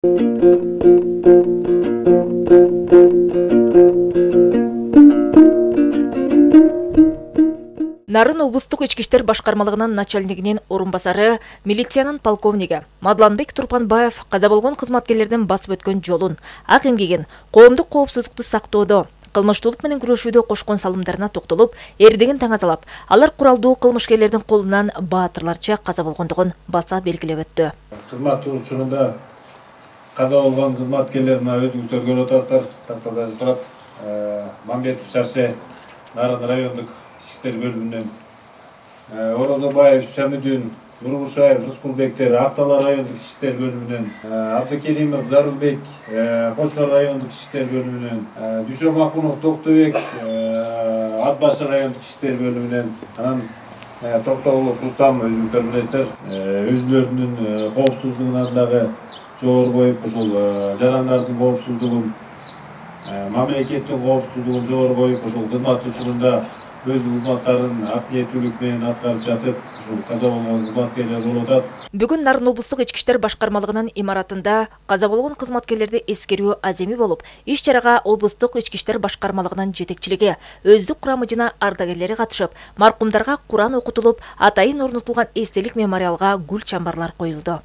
Нарын облыстық ішкі іштер башқармалығынан начальнигинин орынбасары, милициянын полковниги Мадланбек Турпанбаев каза болгон кызматкерлердин басып өткөн жолун, ак эмгегин, коомдук коопсуздукту сактоодо, кылмыштуулук менен күрөшүүдө кошкон салымдарына токтолуп, эрдигин таңаталап, алар куралдуу кылмышкерлердин колунан баатырларча каза болгондугун баса белгилеп өттү. Кызмат учурунда каза болгон кызматкерлерине өзүңүздөр көрүп атасыздар, тактада турат. Мамбетов Шарше Нарын райондук иштер бөлүмүнөн, Орозобаев Шамидин, Нургушаев Рыскулбектер Актала райондук иштер бөлүмүнөн, Абдыкеримов Зарылбек Кочкор райондук иштер бөлүмүнөн, Дүйшөмакунов Токтобек Атбашы райондук иштер бөлүмүнөн, анан Токтогулов Рустам өзүңүздөр билесиздер, өзүлөрүнүн коопсуздугунан дагы жогору коюп, ушул жарандардын коопсуздугун, мамлекеттин коопсуздугун жогору коюп, ушул кызмат учурунда өз кызматтарын ак ниеттүүлүк менен аткарып жатып, ушул каза болгон кызматкерлер болуп атат. Бүгүн Нарын облустук ички иштер башкармалыгынын имаратында каза болгон кызматкерлерди эскерүү аземи болуп, иш чарага облустук ички иштер башкармалыгынын жетекчилиги, өздүк курамы жана ардагерлери катышып, маркумдарга Куран окутулуп, атайын орнотулган эстелик мемориалга гүл чамбарлар коюлду.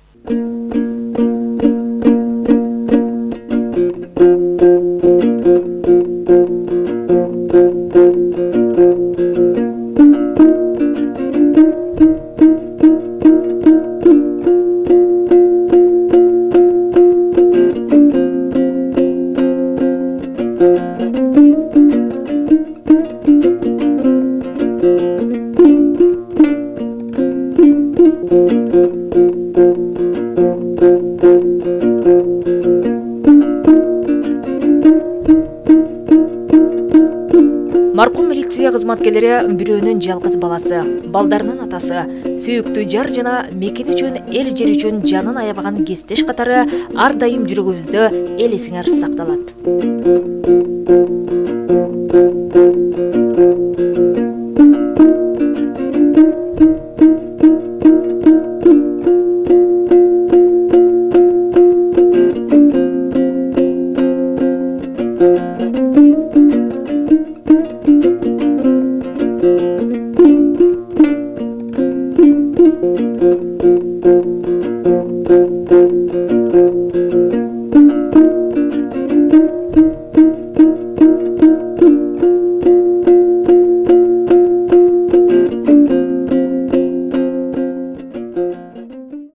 Маркум милиция кызматкерлери бирөөнүн жалгыз баласы, балдарынын атасы, сүйүктүү жар жана мекен үчүн, эл жер үчүн жанын аябаган кестеш катары ар дайым жүрөгүбүздө эл эсиңер сакталат.